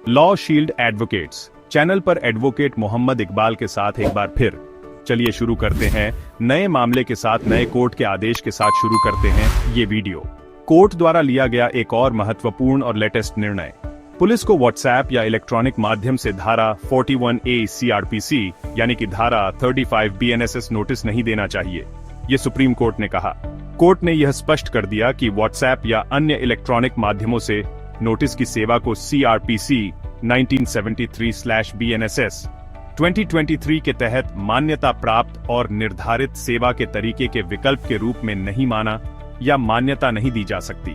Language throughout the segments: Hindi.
लॉ शील्ड एडवोकेट्स चैनल पर एडवोकेट मोहम्मद इकबाल के साथ एक बार फिर। चलिए शुरू करते हैं नए मामले के साथ, नए कोर्ट के आदेश के साथ शुरू करते हैं ये वीडियो। कोर्ट द्वारा लिया गया एक और महत्वपूर्ण और लेटेस्ट निर्णय। पुलिस को व्हाट्सएप या इलेक्ट्रॉनिक माध्यम से धारा 41A CRPC यानी कि धारा 35 BNSS नोटिस नहीं देना चाहिए, ये सुप्रीम कोर्ट ने कहा। कोर्ट ने यह स्पष्ट कर दिया कि व्हाट्सएप या अन्य इलेक्ट्रॉनिक माध्यमों से नोटिस की सेवा को CRPC 1973/BNSS 2023 के तहत मान्यता प्राप्त और निर्धारित सेवा के तरीके के विकल्प के रूप में नहीं माना या मान्यता नहीं दी जा सकती।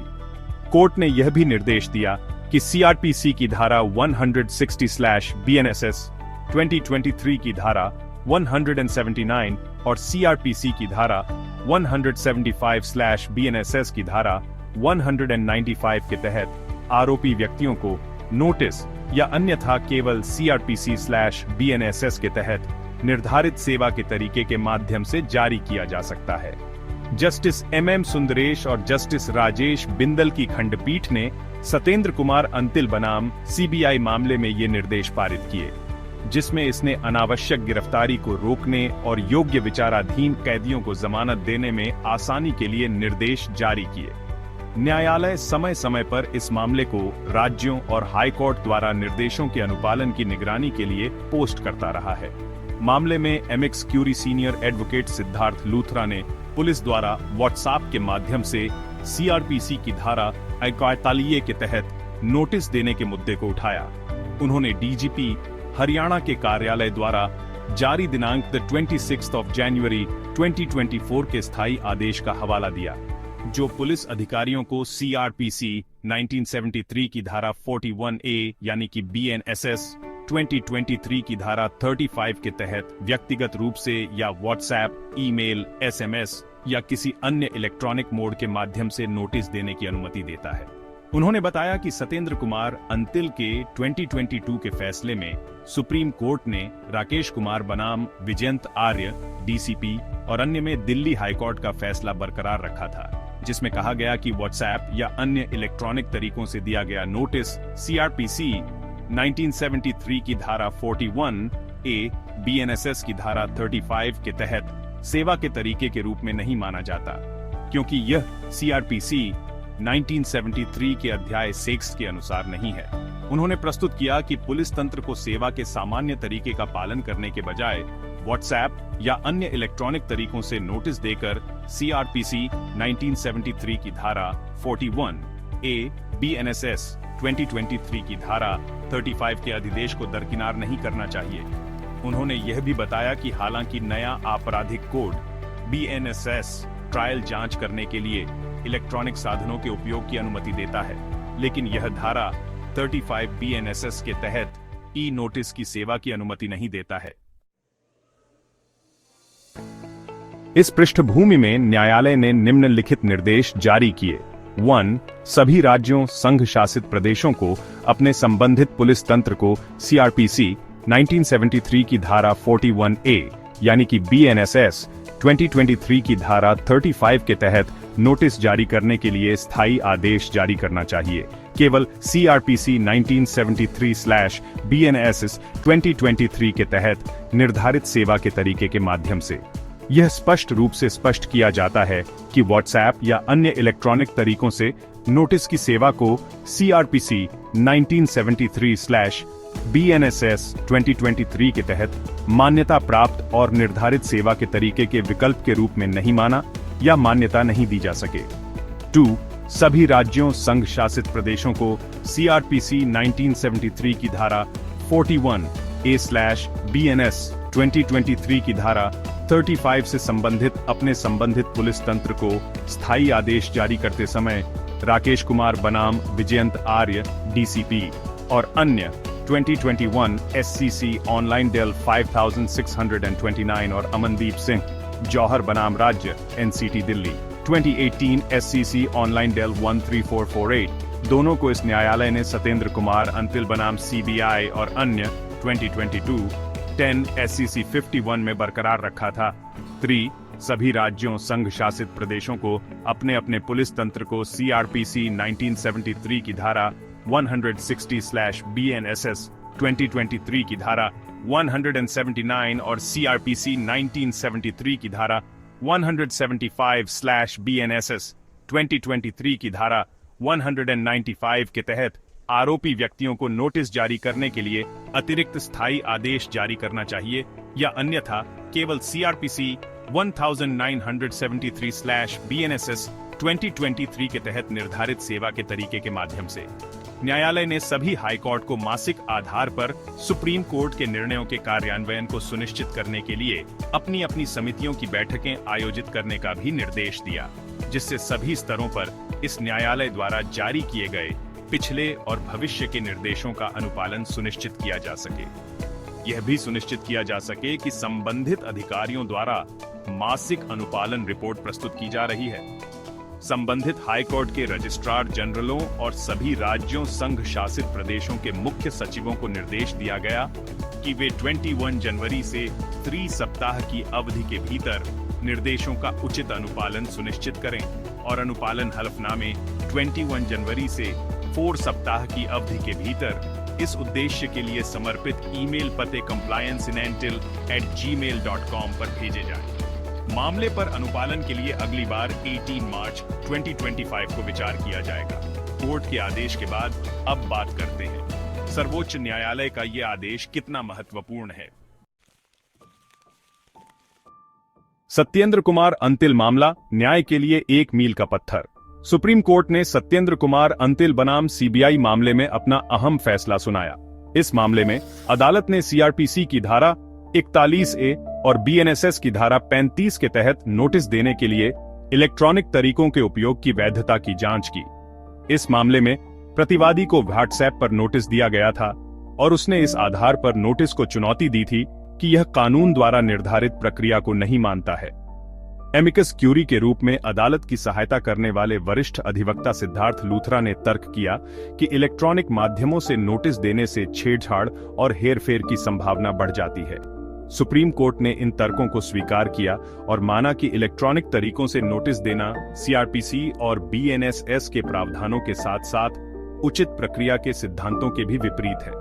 कोर्ट ने यह भी निर्देश दिया कि CRPC की धारा 160/BNSS 2023 की धारा 179 और CRPC की धारा 175/BNSS की धारा 195 के तहत आरोपी व्यक्तियों को नोटिस या अन्यथा केवल CRPC/BNSS के तहत निर्धारित सेवा के तरीके के माध्यम से जारी किया जा सकता है। जस्टिस MM सुंदरेश और जस्टिस राजेश बिंदल की खंडपीठ ने सतेंद्र कुमार अंतिल बनाम CBI मामले में ये निर्देश पारित किए, जिसमें इसने अनावश्यक गिरफ्तारी को रोकने और योग्य विचाराधीन कैदियों को जमानत देने में आसानी के लिए निर्देश जारी किए। न्यायालय समय समय पर इस मामले को राज्यों और हाई कोर्ट द्वारा निर्देशों के अनुपालन की निगरानी के लिए पोस्ट करता रहा है। मामले में amicus curiae senior advocate Siddharth Luthra ने पुलिस द्वारा व्हाट्सएप के माध्यम से CRPC की धारा 41 के तहत नोटिस देने के मुद्दे को उठाया। उन्होंने DGP हरियाणा के कार्यालय द्वारा जारी दिनांक 26 जनवरी 2024 के स्थायी आदेश का हवाला दिया, जो पुलिस अधिकारियों को CRPC 1973 की धारा 41A यानी कि BNSS 2023 की धारा 35 के तहत व्यक्तिगत रूप से या व्हाट्सएप, ईमेल, SMS या किसी अन्य इलेक्ट्रॉनिक मोड के माध्यम से नोटिस देने की अनुमति देता है। उन्होंने बताया कि सतेंद्र कुमार अंतिल के 2022 के फैसले में सुप्रीम कोर्ट ने राकेश कुमार बनाम विजयंत आर्य DCP और अन्य में दिल्ली हाईकोर्ट का फैसला बरकरार रखा था, जिसमें कहा गया कि व्हाट्सएप या अन्य इलेक्ट्रॉनिक तरीकों से दिया गया नोटिस CRPC 1973 की धारा 41A BNSS की धारा 35 के तहत सेवा के तरीके के रूप में नहीं माना जाता, क्योंकि यह CRPC 1973 के अध्याय 6 के अनुसार नहीं है। उन्होंने प्रस्तुत किया कि पुलिस तंत्र को सेवा के सामान्य तरीके का पालन करने के बजाय व्हाट्सएप या अन्य इलेक्ट्रॉनिक तरीकों से नोटिस देकर CRPC 1973 की धारा 41A BNSS 2023 की धारा 35 के अधिदेश को दरकिनार नहीं करना चाहिए। उन्होंने यह भी बताया कि हालांकि नया आपराधिक कोड BNSS ट्रायल जांच करने के लिए इलेक्ट्रॉनिक साधनों के उपयोग की अनुमति देता है, लेकिन यह धारा 35 BNSS के तहत नोटिस की सेवा की अनुमति नहीं देता है। इस पृष्ठभूमि में न्यायालय ने निम्नलिखित निर्देश जारी किए। 1. सभी राज्यों, संघ शासित प्रदेशों को अपने संबंधित पुलिस तंत्र को CRPC 1973 की धारा 41A यानी कि BNSS 2023 की धारा 35 के तहत नोटिस जारी करने के लिए स्थायी आदेश जारी करना चाहिए, केवल CRPC 1973/BNSS 2023 के तहत निर्धारित सेवा के तरीके के माध्यम से। यह स्पष्ट रूप से स्पष्ट किया जाता है कि व्हाट्सएप या अन्य इलेक्ट्रॉनिक तरीकों से नोटिस की सेवा को CRPC 1973/BNSS 2023 के तहत मान्यता प्राप्त और निर्धारित सेवा के तरीके के विकल्प के रूप में नहीं माना या मान्यता नहीं दी जा सके। 2. सभी राज्यों, संघ शासित प्रदेशों को CRPC 1973 की धारा 41A/BNS 2023 की धारा 35 से संबंधित अपने संबंधित पुलिस तंत्र को स्थायी आदेश जारी करते समय राकेश कुमार बनाम विजयंत आर्य DCP और अन्य 2021 SCC ऑनलाइन डेल 5629 और अमनदीप सिंह जौहर बनाम राज्य NCT Delhi 2018 SCC online Del 13448 दोनों को इस न्यायालय ने सतेंद्र कुमार अंतिल बनाम CBI और अन्य 2022 10 SCC 51 में बरकरार रखा था। 3. सभी राज्यों, संघ शासित प्रदेशों को अपने अपने पुलिस तंत्र को CRPC 1973 की धारा 160/BNSS 2023 की धारा 179 और CRPC 1973 की धारा 175/BNSS 2023 की धारा 195 के तहत आरोपी व्यक्तियों को नोटिस जारी करने के लिए अतिरिक्त स्थायी आदेश जारी करना चाहिए या अन्यथा केवल CRPC 1973/BNSS 2023 के तहत निर्धारित सेवा के तरीके के माध्यम से। न्यायालय ने सभी हाईकोर्ट को मासिक आधार पर सुप्रीम कोर्ट के निर्णयों के कार्यान्वयन को सुनिश्चित करने के लिए अपनी अपनी समितियों की बैठकें आयोजित करने का भी निर्देश दिया, जिससे सभी स्तरों पर इस न्यायालय द्वारा जारी किए गए पिछले और भविष्य के निर्देशों का अनुपालन सुनिश्चित किया जा सके। यह भी सुनिश्चित किया जा सके कि संबंधित अधिकारियों द्वारा मासिक अनुपालन रिपोर्ट प्रस्तुत की जा रही है। संबंधित हाईकोर्ट के रजिस्ट्रार जनरलों और सभी राज्यों संघ शासित प्रदेशों के मुख्य सचिवों को निर्देश दिया गया कि वे 21 जनवरी से 3 सप्ताह की अवधि के भीतर निर्देशों का उचित अनुपालन सुनिश्चित करें और अनुपालन हलफनामे 21 जनवरी से 4 सप्ताह की अवधि के भीतर इस उद्देश्य के लिए समर्पित ईमेल पते complianceinantil@gmail.com पर भेजे जाएं। मामले पर अनुपालन के लिए अगली बार 18 मार्च 2025 को विचार किया जाएगा। कोर्ट के आदेश के बाद अब बात करते हैं सर्वोच्च न्यायालय का यह आदेश कितना महत्वपूर्ण है। सत्येंद्र कुमार अंतिल मामला न्याय के लिए एक मील का पत्थर। सुप्रीम कोर्ट ने सत्येंद्र कुमार अंतिल बनाम CBI मामले में अपना अहम फैसला सुनाया। इस मामले में अदालत ने CRPC की धारा 41A और BNSS की धारा 35 के तहत नोटिस देने के लिए इलेक्ट्रॉनिक तरीकों के उपयोग की वैधता की जांच की। इस मामले में प्रतिवादी को व्हाट्सएप पर नोटिस दिया गया था और उसने इस आधार पर नोटिस को चुनौती दी थी कि यह कानून द्वारा निर्धारित प्रक्रिया को नहीं मानता है। एमिकस क्यूरी के रूप में अदालत की सहायता करने वाले वरिष्ठ अधिवक्ता सिद्धार्थ लूथरा ने तर्क किया कि इलेक्ट्रॉनिक माध्यमों से नोटिस देने से छेड़छाड़ और हेरफेर की संभावना बढ़ जाती है। सुप्रीम कोर्ट ने इन तर्कों को स्वीकार किया और माना कि इलेक्ट्रॉनिक तरीकों से नोटिस देना CRPC और BNSS के प्रावधानों के साथ साथ उचित प्रक्रिया के सिद्धांतों के भी विपरीत है।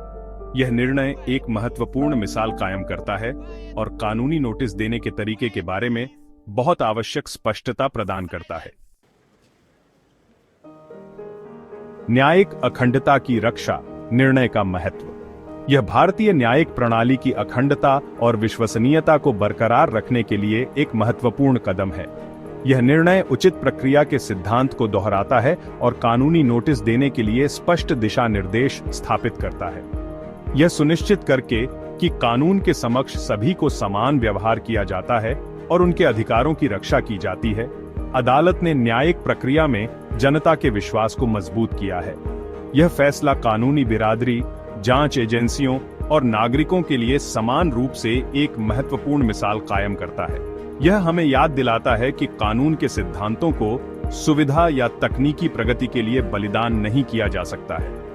यह निर्णय एक महत्वपूर्ण मिसाल कायम करता है और कानूनी नोटिस देने के तरीके के बारे में बहुत आवश्यक स्पष्टता प्रदान करता है। न्यायिक अखंडता की रक्षा निर्णय का महत्व। यह भारतीय न्यायिक प्रणाली की अखंडता और विश्वसनीयता को बरकरार रखने के लिए एक महत्वपूर्ण कदम है। यह निर्णय उचित प्रक्रिया के सिद्धांत को दोहराता है और कानूनी नोटिस देने के लिए स्पष्ट दिशा निर्देश स्थापित करता है। यह सुनिश्चित करके कि कानून के समक्ष सभी को समान व्यवहार किया जाता है और उनके अधिकारों की रक्षा की जाती है। अदालत ने न्यायिक प्रक्रिया में जनता के विश्वास को मजबूत किया है। यह फैसला कानूनी बिरादरी, जांच एजेंसियों और नागरिकों के लिए समान रूप से एक महत्वपूर्ण मिसाल कायम करता है। यह हमें याद दिलाता है कि कानून के सिद्धांतों को सुविधा या तकनीकी प्रगति के लिए बलिदान नहीं किया जा सकता है।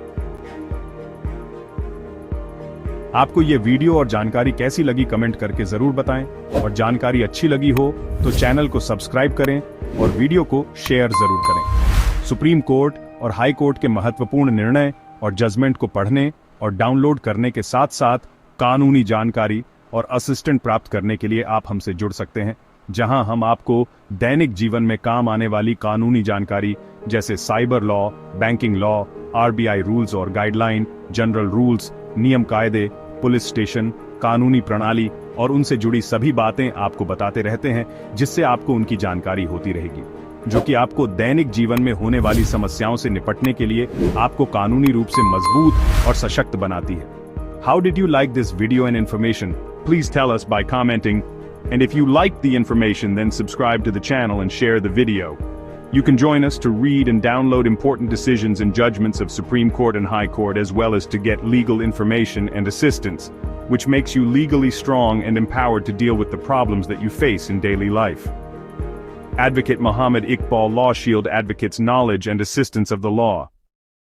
आपको ये वीडियो और जानकारी कैसी लगी कमेंट करके जरूर बताएं और जानकारी अच्छी लगी हो तो चैनल को सब्सक्राइब करें और वीडियो को शेयर जरूर करें। सुप्रीम कोर्ट और हाई कोर्ट के महत्वपूर्ण निर्णय और जजमेंट को पढ़ने और डाउनलोड करने के साथ साथ कानूनी जानकारी और असिस्टेंट प्राप्त करने के लिए आप हमसे जुड़ सकते हैं, जहां हम आपको दैनिक जीवन में काम आने वाली कानूनी जानकारी जैसे cyber law, banking law, RBI rules और गाइडलाइन, जनरल रूल्स, नियम कायदे, पुलिस स्टेशन, कानूनी प्रणाली और उनसे जुड़ी सभी बातें आपको बताते रहते हैं, जिससे आपको उनकी जानकारी होती रहेगी, जो कि आपको दैनिक जीवन में होने वाली समस्याओं से निपटने के लिए आपको कानूनी रूप से मजबूत और सशक्त बनाती है। How did you like this video and information? Please tell us by commenting. And if you liked the information, then subscribe to the channel and share the video. You can join us to read and download important decisions and judgments of Supreme Court and High Court, as well as to get legal information and assistance, which makes you legally strong and empowered to deal with the problems that you face in daily life. Advocate Muhammad Iqbal Law Shield advocates knowledge and assistance of the law.